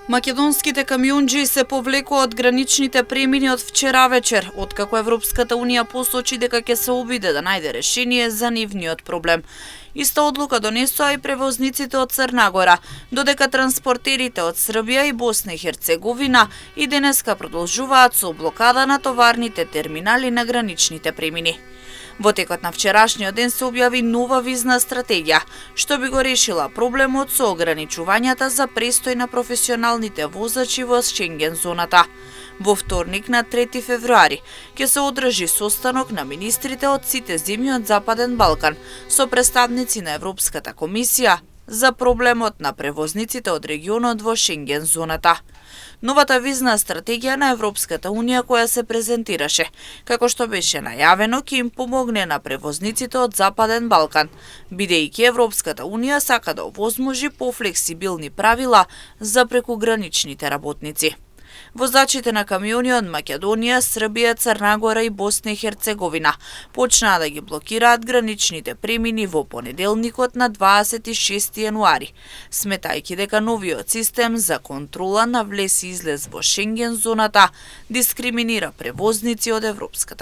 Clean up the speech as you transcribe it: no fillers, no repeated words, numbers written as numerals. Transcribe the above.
Македонските камионџи се повлекоа од граничните премини од вчера вечер, откако Европската Унија посочи дека ќе се обиде да најде решение за нивниот проблем. Иста одлука донесоа и превозниците од Црна Гора, додека транспортерите од Србија и Босна и Херцеговина и денеска продолжуваат со блокада на товарните терминали на граничните премини. Во текот на вчерашниот ден се објави нова визна стратегија, што би го решила проблемот со ограничувањата за престој на професионалните возачи во Шенген зоната. Во вторник на 3 февруари ќе се одржи состанок на министрите од сите земји од Западен Балкан со представници на Европската комисија за проблемот на превозниците од регионот во Шенген зоната. Новата визна стратегија на Европската Унија која се презентираше, како што беше најавено, ќе им помогне на превозниците од Западен Балкан, бидејќи Европската Унија сака да овозможи пофлексибилни правила за прекуграничните работници. Возачите на камиони од Македонија, Србија, Црна Гора и Босна и Херцеговина почнаа да ги блокираат граничните премини во понеделникот на 26 јануари, сметајќи дека новиот систем за контрола на влез и излез во Шенген зоната дискриминира превозници од Европската